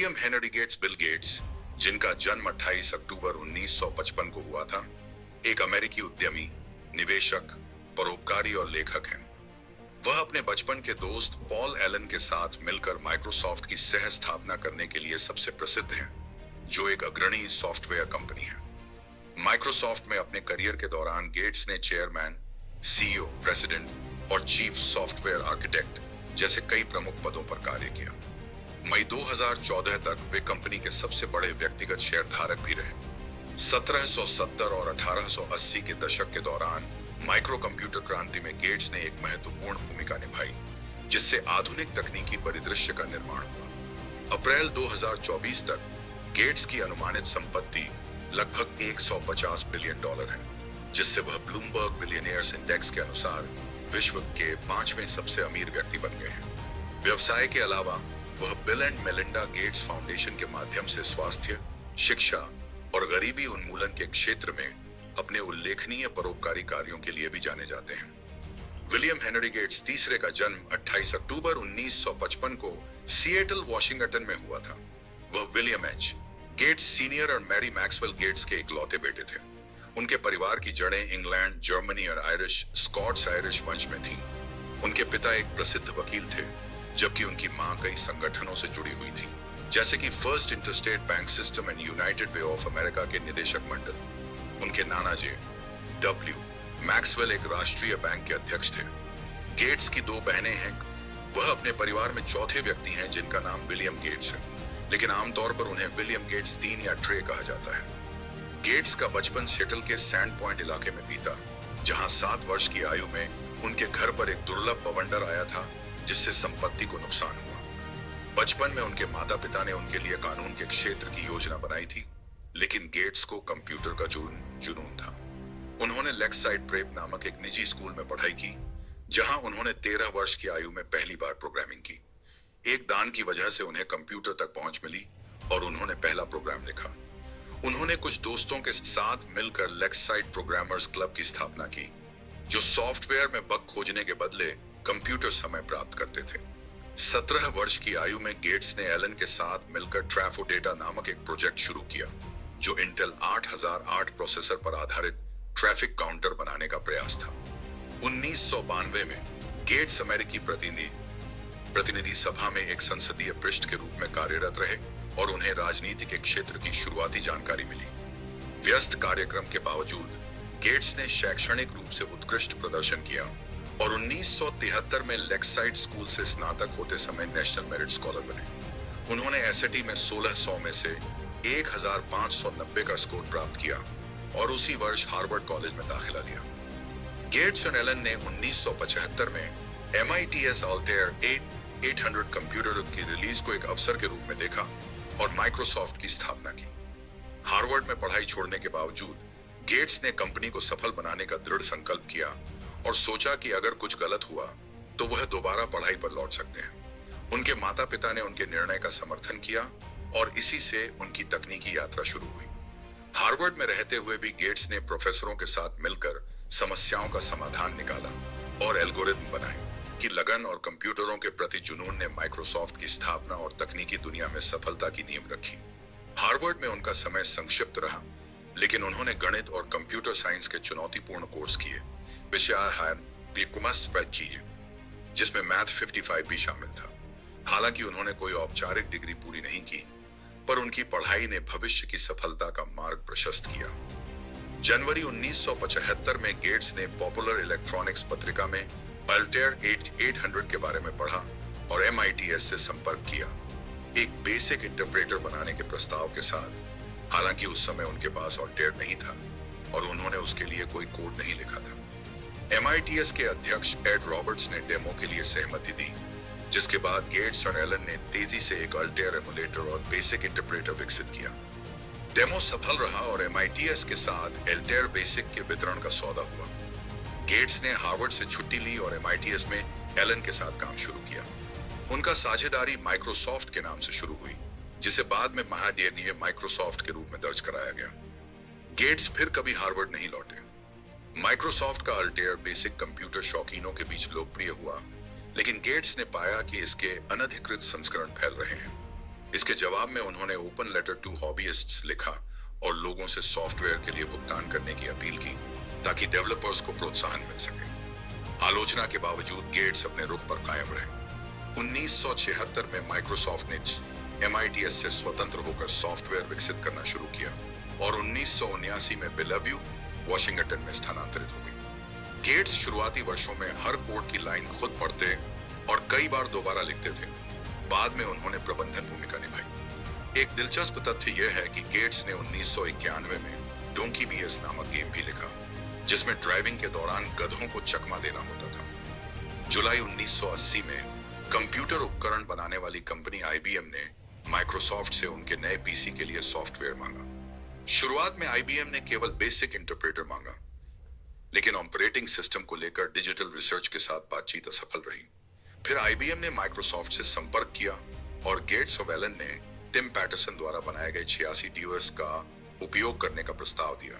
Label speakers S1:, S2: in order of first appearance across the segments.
S1: William Henry Gates Bill Gates, जिनका जन्म 28 अक्टूबर 1955 को हुआ था, एक अमेरिकी उद्यमी, निवेशक, परोपकारी और लेखक हैं। वह अपने बचपन के दोस्त पॉल एलन के साथ मिलकर माइक्रोसॉफ्ट की सह स्थापना करने के लिए सबसे प्रसिद्ध हैं, जो एक अग्रणी सॉफ्टवेयर कंपनी है। माइक्रोसॉफ्ट में अपने करियर के दौरान गेट्स ने चेयरमैन, सीईओ, प्रेसिडेंट और चीफ सॉफ्टवेयर आर्किटेक्ट जैसे कई प्रमुख पदों पर कार्य किया। मई 2014 तक वे कंपनी के सबसे बड़े व्यक्तिगत शेयरधारक भी रहे। 1770 और 1880 के दशक के दौरान माइक्रो कंप्यूटर क्रांति में गेट्स ने एक महत्वपूर्ण भूमिका निभाई, जिससे आधुनिक तकनीकी परिदृश्य का निर्माण हुआ। अप्रैल 2024 तक गेट्स की अनुमानित संपत्ति लगभग $150 बिलियन है, जिससे वह ब्लूमबर्ग बिलियनियर्स इंडेक्स के अनुसार विश्व के 5वें सबसे अमीर व्यक्ति बन गए हैं। व्यवसाय के अलावा वह bill and Melinda Gates foundation के माध्यम से स्वास्थ्य, शिक्षा और गरीबी उन्मूलन के क्षेत्र में अपने उल्लेखनीय परोपकारी कार्यों के लिए भी जाने जाते हैं। विलियम हेनरी गेट्स तीसरे का जन्म 28 अक्टूबर 1955 को सिएटल, वॉशिंगटन में हुआ था। वह विलियम एच. गेट्स सीनियर और मैरी मैक्सवेल गेट्स के इकलौते बेटे थे। उनके परिवार की जड़ें इंग्लैंड, जर्मनी और स्कॉट्स आयरिश वंश में थीं। उनके पिता एक प्रसिद्ध वकील थे, जबकि उनकी मां कई संगठनों से जुड़ी हुई थी, जैसे कि first interstate bank system and United way of America के निदेशक मंडल। उनके नाना जे डब्ल्यू मैक्सवेल एक राष्ट्रीय बैंक के अध्यक्ष थे। गेट्स की 2 बहनें हैं। वह अपने परिवार में चौथे व्यक्ति हैं जिनका नाम विलियम गेट्स है, लेकिन आमतौर पर उन्हें विलियम गेट्स 3 या ट्रे कहा जाता है। गेट्स का बचपन सिएटल के सैंड पॉइंट इलाके में बीता, जहां 7 वर्ष की आयु में उनके घर पर एक दुर्लभ बवंडर आया था, जिससे संपत्ति को नुकसान हुआ। बचपन में उनके माता पिता ने उनके लिए कानून के क्षेत्र की योजना बनाई थी, लेकिन गेट्स को कंप्यूटर का जुनून था। उन्होंने लेक्साइड प्रेप नामक एक निजी स्कूल में पढ़ाई की, जहां उन्होंने 13 वर्ष की आयु में पहली बार प्रोग्रामिंग की। एक दान की वजह से उन्हें कंप्यूटर तक पहुंच मिली और उन्होंने पहला प्रोग्राम लिखा। उन्होंने कुछ दोस्तों के साथ मिलकर लेक्साइड प्रोग्रामर्स क्लब की स्थापना की, जो सॉफ्टवेयर में बग खोजने के बदले कंप्यूटर समय प्राप्त करते थे। 17 वर्ष की आयु में गेट्स ने एलन के साथ मिलकर ट्रैफोडेटा नामक एक प्रोजेक्ट शुरू किया, जो इंटेल 8008 प्रोसेसर पर आधारित ट्रैफिक काउंटर बनाने का प्रयास था। 1992 में गेट्स अमेरिकी प्रतिनिधि सभा में एक संसदीय पृष्ठ के रूप में कार्यरत रहे और उन्हें राजनीति के क्षेत्र की शुरुआती जानकारी मिली। व्यस्त कार्यक्रम के बावजूद गेट्स ने शैक्षणिक रूप से उत्कृष्ट प्रदर्शन किया और 1973 में लेक्साइड स्कूल से स्नातक होते समय नेशनल मेरिट स्कॉलर बने। उन्होंने एसएटी में 1600 में से 1590 का स्कोर प्राप्त किया और उसी वर्ष हार्वर्ड कॉलेज में दाखिला लिया। गेट्स और एलन ने 1975 में MIT's अल्टेयर 800 कंप्यूटर की रिलीज को एक अवसर के रूप में देखा और माइक्रोसॉफ्ट की स्थापना की। हार्वर्ड में पढ़ाई छोड़ने के बावजूद गेट्स ने कंपनी को सफल बनाने का दृढ़ संकल्प किया और सोचा कि अगर कुछ गलत हुआ तो वह दोबारा पढ़ाई पर लौट सकते हैं। उनके माता पिता ने उनके निर्णय का समर्थन किया और इसी से उनकी तकनीकी यात्रा शुरू हुई। हार्वर्ड में रहते हुए भी गेट्स ने प्रोफेसरों के साथ मिलकर समस्याओं का समाधान निकाला और एल्गोरिथम बनाए। की लगन और कंप्यूटरों के प्रति जुनून ने माइक्रोसॉफ्ट की स्थापना और तकनीकी दुनिया में सफलता की नींव रखी। हार्वर्ड में उनका समय संक्षिप्त रहा, लेकिन उन्होंने गणित और कंप्यूटर साइंस के चुनौतीपूर्ण कोर्स किए, जिसमें मैथ 55 भी शामिल था। हालांकि उन्होंने कोई औपचारिक डिग्री पूरी नहीं की, पर उनकी पढ़ाई ने भविष्य की सफलता का मार्ग प्रशस्त किया। जनवरी 1975 में गेट्स ने पॉपुलर इलेक्ट्रॉनिक्स पत्रिका में अल्टेयर 800 के बारे में पढ़ा और MITS से संपर्क किया, एक बेसिक इंटरप्रेटर बनाने के प्रस्ताव के साथ। हालांकि उस समय उनके पास अल्टेयर नहीं था और उन्होंने उसके लिए कोई कोड नहीं लिखा था। MITS के अध्यक्ष एड रॉबर्ट्स ने डेमो के लिए सहमति दी, जिसके बाद गेट्स और एलन ने तेजी से एक अल्टेयर एमुलेटर और बेसिक इंटरप्रेटर विकसित किया। डेमो सफल रहा और MITS के साथ अल्टेयर बेसिक के वितरण का सौदा हुआ। गेट्स ने हार्वर्ड से छुट्टी ली और MITS में एलन के साथ काम शुरू किया। उनका साझेदारी माइक्रोसॉफ्ट के नाम से शुरू हुई, जिसे बाद में महाडेनिये माइक्रोसॉफ्ट के रूप में दर्ज कराया गया। गेट्स फिर कभी हार्वर्ड नहीं लौटे। माइक्रोसॉफ्ट का अल्टेयर बेसिक कंप्यूटर शौकीनों के बीच लोकप्रिय हुआ, लेकिन गेट्स ने पाया कि इसके अनधिकृत संस्करण फैल रहे हैं। इसके जवाब में उन्होंने ओपन लेटर टू हॉबीइस्ट्स लिखा और लोगों से सॉफ्टवेयर के लिए भुगतान करने की अपील की ताकि डेवलपर्स को प्रोत्साहन मिल सके। आलोचना के बावजूद गेट्स अपने रुख पर कायम रहे। 1976 में माइक्रोसॉफ्ट ने MITS से स्वतंत्र होकर सॉफ्टवेयर विकसित करना शुरू किया और 1979 में बेलव्यू, वॉशिंगटन में स्थानांतरित हो गई। गेट्स शुरुआती वर्षों में हर कोड की लाइन खुद पढ़ते और कई बार दोबारा लिखते थे। बाद में उन्होंने प्रबंधन भूमिका निभाई। एक दिलचस्प तथ्य यह है कि गेट्स ने 1991 में डोंकी BS नामक गेम भी लिखा, जिसमें ड्राइविंग के दौरान गधों को चकमा देना होता था। जुलाई 1980 में कंप्यूटर उपकरण बनाने वाली कंपनी IBM ने माइक्रोसॉफ्ट से उनके नए PC के लिए सॉफ्टवेयर मांगा। शुरुआत में IBM ने केवल बेसिक इंटरप्रेटर मांगा, लेकिन ऑपरेटिंग सिस्टम को लेकर डिजिटल रिसर्च के साथ बातचीत असफल रही। फिर IBM ने माइक्रोसॉफ्ट से संपर्क किया और गेट्स और एलन ने टिम पैटरसन द्वारा बनाए गए 86 DOS का उपयोग करने का प्रस्ताव दिया,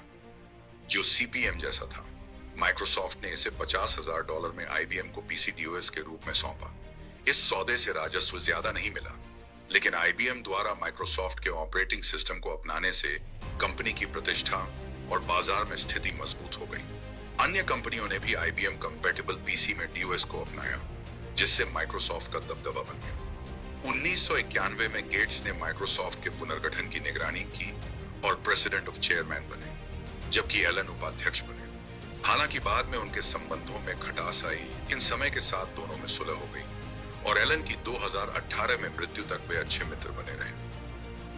S1: जो CP/M जैसा था। माइक्रोसॉफ्ट ने इसे $50,000 में IBM को PC DOS के रूप में सौंपा। इस सौदे से राजस्व ज्यादा नहीं मिला, लेकिन IBM द्वारा माइक्रोसॉफ्ट के ऑपरेटिंग सिस्टम को अपनाने से कंपनी की प्रतिष्ठा और बाजार में स्थिति मजबूत हो गई। अन्य कंपनियों ने भी IBM कंपैटिबल PC में DOS को अपनाया, जिससे माइक्रोसॉफ्ट का दबदबा बन गया। 1991 में गेट्स ने माइक्रोसॉफ्ट के पुनर्गठन की निगरानी की और प्रेसिडेंट ऑफ चेयरमैन बने, जबकि एलन उपाध्यक्ष बने। हालांकि बाद में उनके संबंधों में खटास आई, इन समय के साथ दोनों में सुलह हो गई और एलन की 2018 में मृत्यु तक वे अच्छे मित्र बने रहे।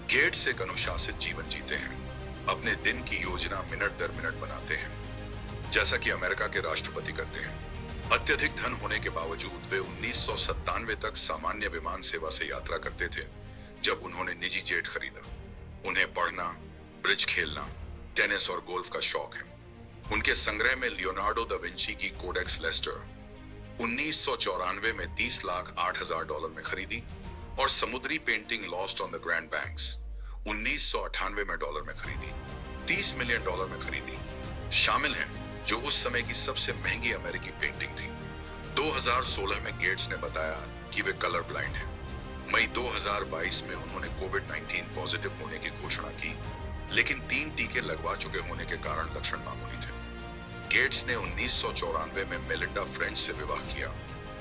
S1: गेट्स एक अनुशासित जीवन जीते हैं, अपने दिन की योजना मिनट दर मिनट बनाते हैं, जैसा कि अमेरिका के राष्ट्रपति करते हैं। अत्यधिक धन होने के बावजूद वे 1997 तक सामान्य विमान सेवा से यात्रा करते थे, जब उन्होंने निजी जेट खरीदा। उन्हें पढ़ना, ब्रिज खेलना, टेनिस और गोल्फ का शौक है। उनके संग्रह में लियोनार्डो दा विंची की कोडेक्स लेस्टर 1994 में $30,08,000 में खरीदी और समुद्री painting lost on the grand banks 1998 में डॉलर में खरीदी, $30 मिलियन में खरीदी शामिल हैं, जो उस समय की सबसे महंगी अमेरिकी पेंटिंग थी। 2016 में गेट्स ने बताया कि वे कलर ब्लाइंड हैं। मई 2022 में उन्होंने कोविड-19 पॉजिटिव होने की घोषणा की, लेकिन 3 टीके लगवा चुके होने के कारण लक्षण मामूली थे। गेट्स ने 1994 में मेलिंडा फ्रेंच से विवाह किया,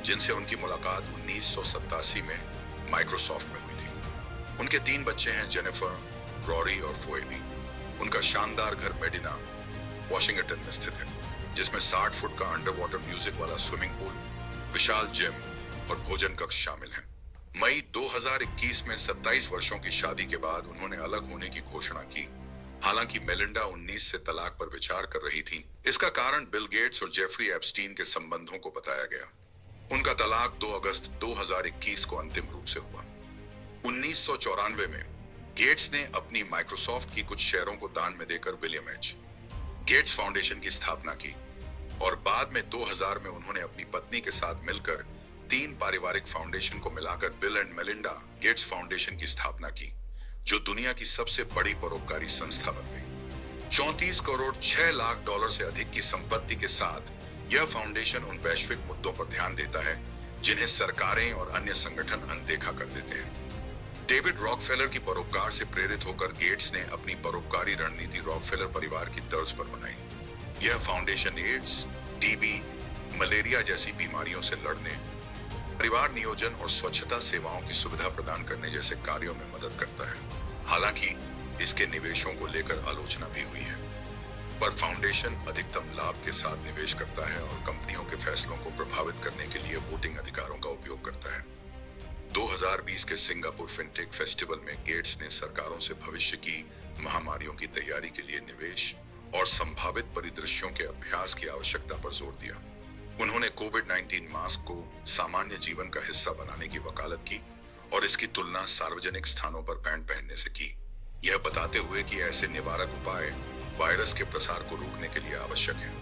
S1: जिनसे उनकी मुलाकात 1987 में माइक्रोसॉफ्ट में हुई थी। उनके 3 बच्चे हैं, जेनिफर, रॉरी और फोएबी। उनका शानदार घर मेडिना, वॉशिंगटन में स्थित है, जिसमें 60 फुट का अंडर वाटर म्यूजिक वाला स्विमिंग पूल, विशाल जिम और भोजन कक्ष शामिल हैं। मई 2021 में 27 वर्षों की शादी के बाद उन्होंने अलग होने की घोषणा की। हालांकि मेलिंडा 19 से तलाक पर विचार कर रही थी। इसका कारण बिल गेट्स और जेफरी एप्स्टीन के संबंधों को बताया गया। उनका तलाक 2 अगस्त 2021 को अंतिम रूप से हुआ। 1994 में गेट्स ने अपनी माइक्रोसॉफ्ट की कुछ शेयरों को दान में देकर विलियम एच. गेट्स फाउंडेशन की स्थापना की और बाद में 2000 में उन्होंने अपनी पत्नी के साथ मिलकर 3 पारिवारिक फाउंडेशन को मिलाकर bill and Melinda Gates foundation की स्थापना की, जो दुनिया की सबसे बड़ी परोपकारी संस्था बन गई। 34 करोड़ 6 लाख डॉलर से अधिक की संपत्ति के साथ यह फाउंडेशन उन वैश्विक मुद्दों पर ध्यान देता है जिन्हें सरकारें और अन्य संगठन अनदेखा कर देते हैं। डेविड रॉकफेलर की परोपकार से प्रेरित होकर गेट्स ने अपनी परोपकारी रणनीति रॉकफेलर परिवार की तर्ज पर बनाई। यह फाउंडेशन एड्स, टीबी, मलेरिया जैसी बीमारियों से लड़ने, परिवार नियोजन और स्वच्छता सेवाओं की सुविधा प्रदान करने जैसे कार्यों में मदद करता है। हालांकि इसके निवेशों को लेकर आलोचना भी हुई है, पर फाउंडेशन अधिकतम लाभ के साथ निवेश करता है और कंपनियों के फैसलों को प्रभावित करने के लिए वोटिंग अधिकारों का उपयोग करता है। 2020 के सिंगापुर फिनटेक फेस्टिवल में गेट्स ने सरकारों से भविष्य की महामारियों की तैयारी के लिए निवेश और संभावित परिदृश्यों के अभ्यास की आवश्यकता पर जोर दिया। उन्होंने कोविड-19 मास्क को सामान्य जीवन का हिस्सा बनाने की वकालत की और इसकी तुलना सार्वजनिक स्थानों पर पैंट पहनने से की, यह बताते हुए कि ऐसे निवारक उपाय वायरस के प्रसार को रोकने के लिए आवश्यक हैं।